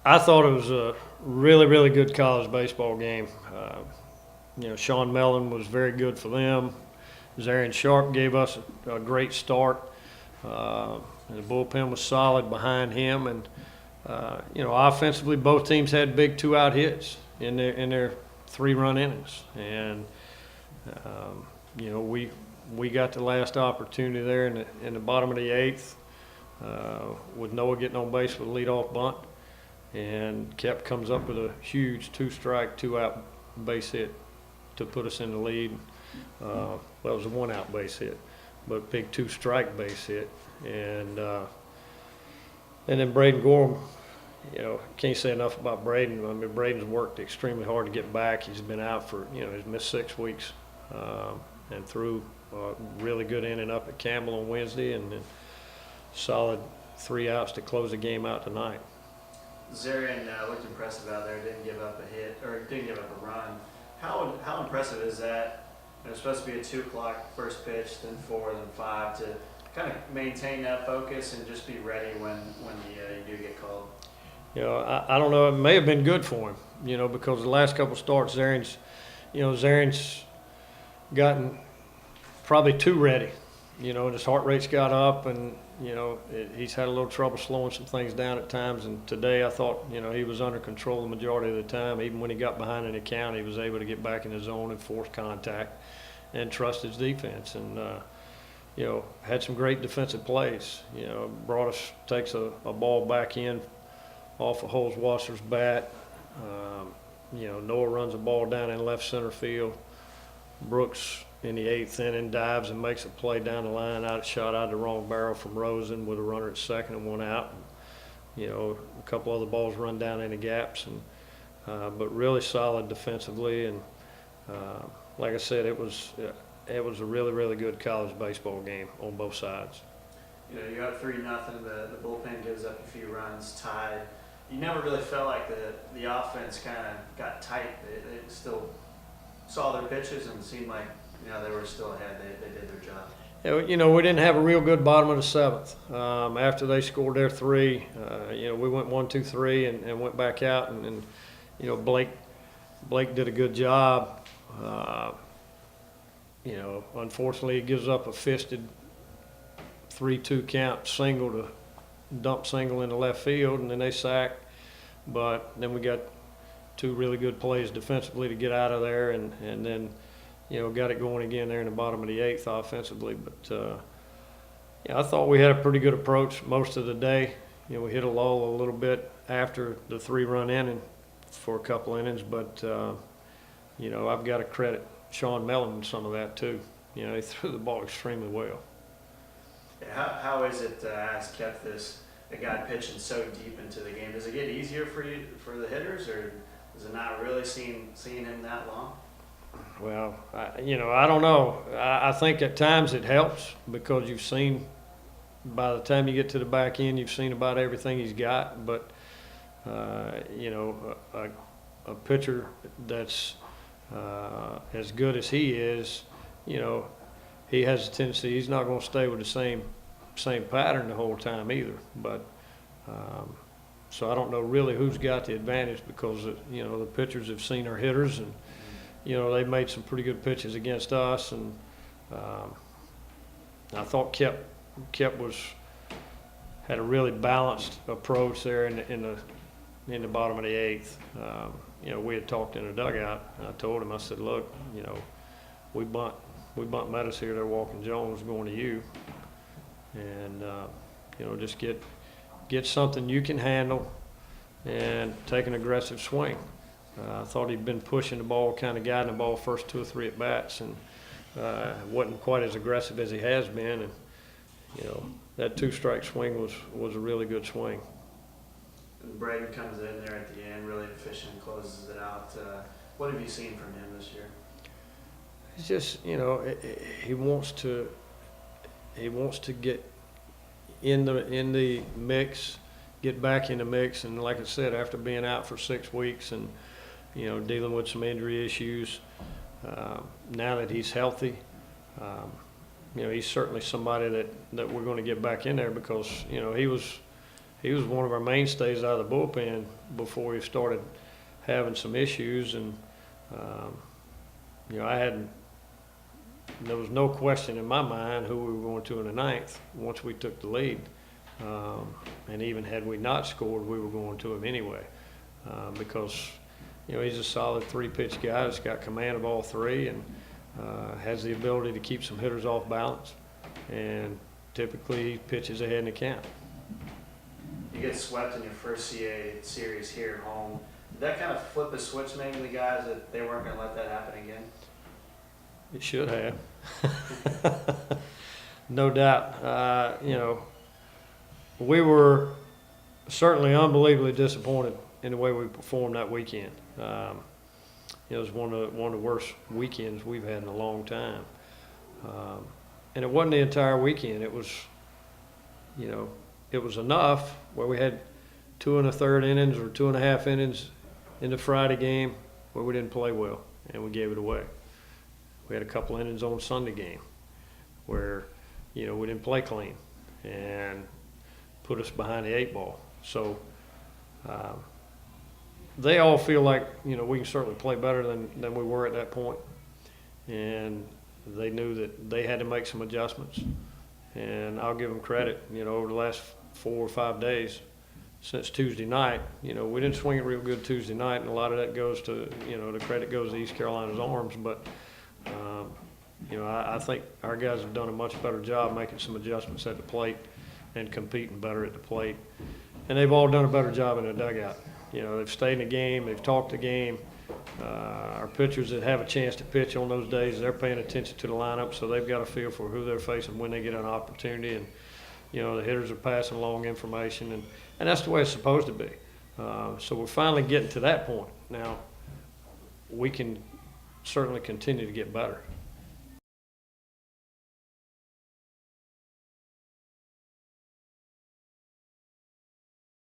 I thought it was a really, really good college baseball game. Sean Mellon was very good for them. Zarian Sharp gave us a great start. The bullpen was solid behind him, and offensively, both teams had big two-out hits in their three-run innings, and we got the last opportunity there in the bottom of the eighth, with Noah getting on base with a leadoff bunt, and Kep comes up with a huge two-strike, two-out base hit to put us in the lead. Well, it was a one-out base hit, but big two-strike base hit, and then Braden Gorham. Can't say enough about Braden. I mean, Braden's worked extremely hard to get back. He's been out for, he's missed 6 weeks, and threw a really good inning up at Campbell on Wednesday, and then solid 3 outs to close the game out tonight. Zarian looked impressive out there. Didn't give up a hit, or didn't give up a run. How impressive is that? It's supposed to be a 2 o'clock first pitch, then 4, then 5, to kind of maintain that focus and just be ready when you do get called. I don't know. It may have been good for him, because the last couple of starts, Zarian's gotten probably too ready, and his heart rate's got up, and he's had a little trouble slowing some things down at times. And today, I thought he was under control the majority of the time. Even when he got behind in the count, he was able to get back in the zone and force contact, and trust his defense. And had some great defensive plays. Takes a ball back in off of Holzwasser's bat. Noah runs a ball down in left center field. Brooks in the 8th inning dives and makes a play down the line, shot out the wrong barrel from Rosen with a runner at second and 1 out. A couple other balls run down in the gaps, and but really solid defensively. And like I said, it was a really, really good college baseball game on both sides. You got 3-0. The bullpen gives up a few runs, tied. You never really felt like the offense kind of got tight. They still saw their pitches and seemed like they were still ahead. They did their job. Yeah, we didn't have a real good bottom of the 7th. After they scored their 3, we went 1, 2, 3 and went back out, and Blake did a good job. Unfortunately, he gives up a fisted 3-2 count single to dump single into left field, and then they sack. But then we got 2 really good plays defensively to get out of there, and then got it going again there in the bottom of the 8th offensively. But I thought we had a pretty good approach most of the day. We hit a lull a little bit after the 3-run inning for a couple innings, but I've got to credit Sean Mellon on some of that too. He threw the ball extremely well. How is it to ask a guy pitching so deep into the game? Does it get easier for the hitters, or does it not really seeing him that long? Well, I don't know. I think at times it helps because you've seen, by the time you get to the back end, you've seen about everything he's got. But a pitcher that's as good as he is, he has a tendency. He's not going to stay with the same pattern the whole time either. But so I don't know really who's got the advantage, because the pitchers have seen our hitters, and they made some pretty good pitches against us. And I thought Kep had a really balanced approach there in the bottom of the 8th. We had talked in the dugout, and I told him, I said, look, we bunt Metis here, they're walking Jones going to you, and just get something you can handle and take an aggressive swing. I thought he'd been pushing the ball, kind of guiding the ball first 2 or 3 at bats, and wasn't quite as aggressive as he has been. And that 2-strike swing was a really good swing. And Braden comes in there at the end, really efficient, and closes it out. What have you seen from him this year? He's just, he wants to get in the mix, get back in the mix, and like I said, after being out for 6 weeks and dealing with some injury issues, now that he's healthy, he's certainly somebody that we're going to get back in there, because he he was one of our mainstays out of the bullpen before he started having some issues. And, you know, there was no question in my mind who we were going to in the ninth once we took the lead. And even had we not scored, we were going to him anyway, because, you know, he's a solid 3-pitch guy that's got command of all three, and has the ability to keep some hitters off balance. And typically he pitches ahead in the count. You get swept in your first CA series here at home. Did that kind of flip a switch maybe in the guys that they weren't going to let that happen again? It should have. No doubt. You know, we were certainly unbelievably disappointed in the way we performed that weekend. It was one of the worst weekends we've had in a long time. And it wasn't the entire weekend. It was, you know, it was enough where we had 2 1/3 innings or 2 1/2 innings in the Friday game where we didn't play well and we gave it away. We had a couple innings on Sunday game where, you know, we didn't play clean and put us behind the 8 ball. So they all feel like, you know, we can certainly play better than we were at that point. And they knew that they had to make some adjustments. And I'll give them credit, you know, over the last 4 or 5 days since Tuesday night, you know, we didn't swing it real good Tuesday night, and a lot of that goes to, you know, the credit goes to East Carolina's arms. But, you know, I think our guys have done a much better job making some adjustments at the plate and competing better at the plate. And they've all done a better job in the dugout. You know, they've stayed in the game, they've talked the game. Our pitchers that have a chance to pitch on those days, they're paying attention to the lineup, so they've got a feel for who they're facing when they get an opportunity. And, you know, the hitters are passing along information, and that's the way it's supposed to be. So we're finally getting to that point. Now, we can certainly continue to get better.